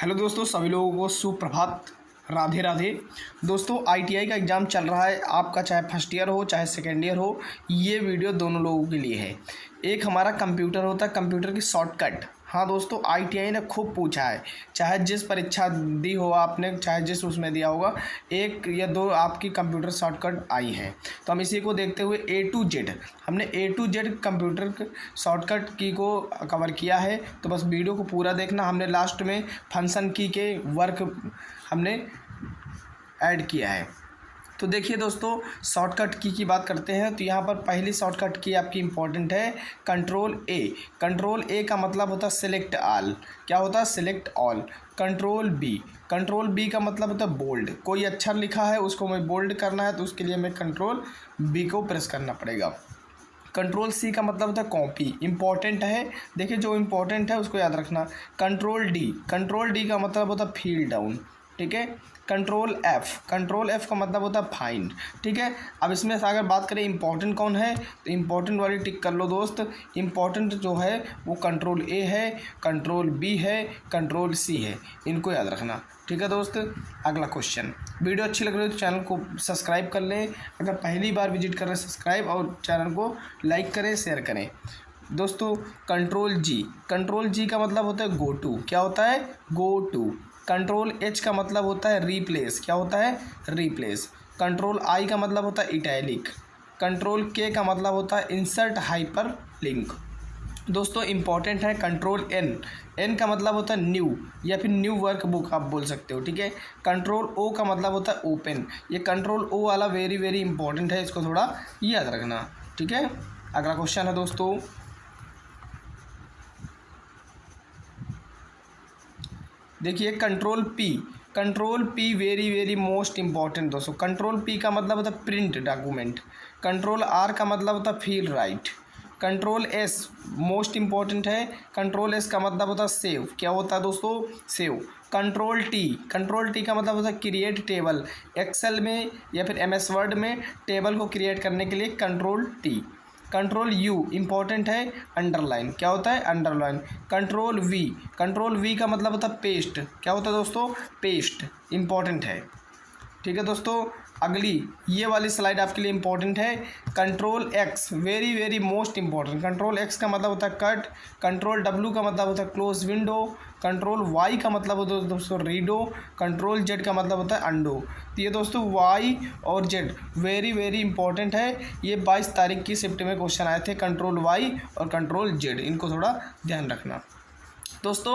Hello दोस्तों, सभी लोगों को सुप्रभात, राधे राधे। दोस्तों आईटीआई का एग्ज़ाम चल रहा है आपका, चाहे फर्स्ट ईयर हो चाहे सेकेंड ईयर हो, ये वीडियो दोनों लोगों के लिए है। एक हमारा कंप्यूटर होता है, कंप्यूटर की शॉर्टकट। हाँ दोस्तों, आईटीआई ने खूब पूछा है, चाहे जिस परीक्षा दी हो आपने, चाहे जिस उसमें दिया होगा, एक या दो आपकी कंप्यूटर शॉर्टकट आई हैं। तो हम इसी को देखते हुए A to Z, हमने A to Z computer shortcut की को कवर किया है। तो बस वीडियो को पूरा देखना। हमने लास्ट में फंक्शन की के वर्क हमने ऐड किया है। तो देखिए दोस्तों, शॉर्टकट की बात करते हैं तो यहाँ पर पहली शॉर्टकट की आपकी इम्पोर्टेंट है कंट्रोल ए। कंट्रोल ए का मतलब होता है सिलेक्ट ऑल। क्या होता है? Select all. Control B, control B का मतलब होता है बोल्ड। कोई अक्षर लिखा है उसको मैं बोल्ड करना है तो उसके लिए मैं कंट्रोल बी को प्रेस करना पड़ेगा। कंट्रोल सी का मतलब होता है कॉपी, इंपॉर्टेंट है। देखिए जो इंपॉर्टेंट है उसको याद रखना। कंट्रोल डी, कंट्रोल डी का मतलब होता है फील डाउन, ठीक है। कंट्रोल एफ़, कंट्रोल एफ़ का मतलब होता है फाइंड, ठीक है। अब इसमें से अगर बात करें इंपॉर्टेंट कौन है तो इंपॉर्टेंट वाली टिक कर लो दोस्त। इंपॉर्टेंट जो है वो कंट्रोल ए है, कंट्रोल बी है, कंट्रोल सी है, इनको याद रखना, ठीक है दोस्त। अगला क्वेश्चन, वीडियो अच्छी लग रही है तो चैनल को सब्सक्राइब कर लें। अगर पहली बार विजिट कर रहे हैं सब्सक्राइब, और चैनल को लाइक करें, शेयर करें दोस्तों। कंट्रोल जी, कंट्रोल जी का मतलब होता है गो टू। क्या होता है? Go to. कंट्रोल एच का मतलब होता है रिप्लेस। क्या होता है? रिप्लेस। कंट्रोल आई का मतलब होता है इटैलिक। कंट्रोल के का मतलब होता है इंसर्ट हाइपर लिंक। दोस्तों इंपॉर्टेंट है कंट्रोल एन, एन का मतलब होता है न्यू या फिर न्यू वर्क बुक आप बोल सकते हो, ठीक है। कंट्रोल ओ का मतलब होता है ओपन। ये कंट्रोल ओ वाला वेरी वेरी इंपॉर्टेंट है, इसको थोड़ा याद रखना, ठीक है। अगला क्वेश्चन है दोस्तों, देखिए control P. Control P very very most important दोस्तों। कंट्रोल पी का मतलब होता है प्रिंट डॉक्यूमेंट। कंट्रोल आर का मतलब होता है feel right. Control S most important है। कंट्रोल एस का मतलब होता है सेव। क्या होता है दोस्तों? Save. Control T, control T का मतलब होता है क्रिएट टेबल। एक्सेल में या फिर MS वर्ड में टेबल को क्रिएट करने के लिए control T. Control you important है, अंडरलाइन। क्या होता है? Underline. Control we, control we का मतलब होता है पेस्ट। क्या होता है दोस्तों? पेस्ट इंपॉर्टेंट है, ठीक है दोस्तों। अगली ये वाली स्लाइड आपके लिए इंपॉर्टेंट है। Control x very very most important. Control x का मतलब होता है कट। कंट्रोल डब्ल्यू का मतलब होता है क्लोज विंडो। कंट्रोल वाई का मतलब होता है दोस्तों रीडो। कंट्रोल जेड का मतलब होता है अंडो। तो ये दोस्तों वाई और जेड वेरी वेरी इंपॉर्टेंट है। ये 22 तारीख की शिफ्ट में क्वेश्चन आए थे, कंट्रोल वाई और कंट्रोल जेड, इनको थोड़ा ध्यान रखना दोस्तों।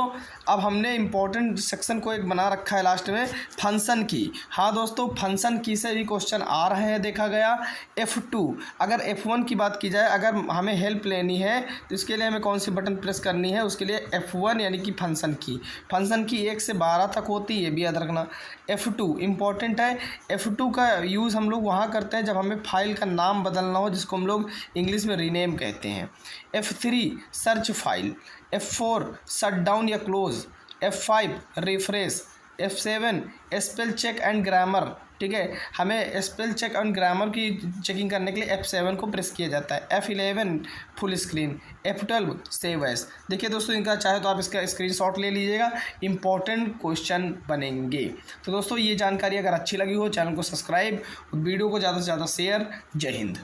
अब हमने इम्पोर्टेंट सेक्शन को एक बना रखा है लास्ट में, फंक्शन की। हाँ दोस्तों, फंक्शन की से भी क्वेश्चन आ रहे हैं, देखा गया। F2, अगर F1 की बात की जाए, अगर हमें हेल्प लेनी है तो इसके लिए हमें कौन सी बटन प्रेस करनी है? उसके लिए F1 यानी कि फंक्शन की। फंक्शन की 1 से 12 तक होती है, ये भी याद रखना। F2 इम्पॉर्टेंट है। F2 का यूज़ हम लोग वहाँ करते हैं जब हमें फाइल का नाम बदलना हो, जिसको हम लोग इंग्लिश में रीनेम कहते हैं। F3 search file. F4 shut down या close. F5 refresh. F7 spell check and grammar, ठीक है। हमें स्पेल चेक एंड ग्रामर की चेकिंग करने के लिए F7 को प्रेस किया जाता है। F11 full screen. F12 save as. देखिए दोस्तों, इनका चाहे तो आप इसका स्क्रीनशॉट ले लीजिएगा, इंपॉर्टेंट क्वेश्चन बनेंगे। तो दोस्तों ये जानकारी अगर अच्छी लगी हो, चैनल को सब्सक्राइब, वीडियो को ज़्यादा से ज़्यादा शेयर। जय हिंद।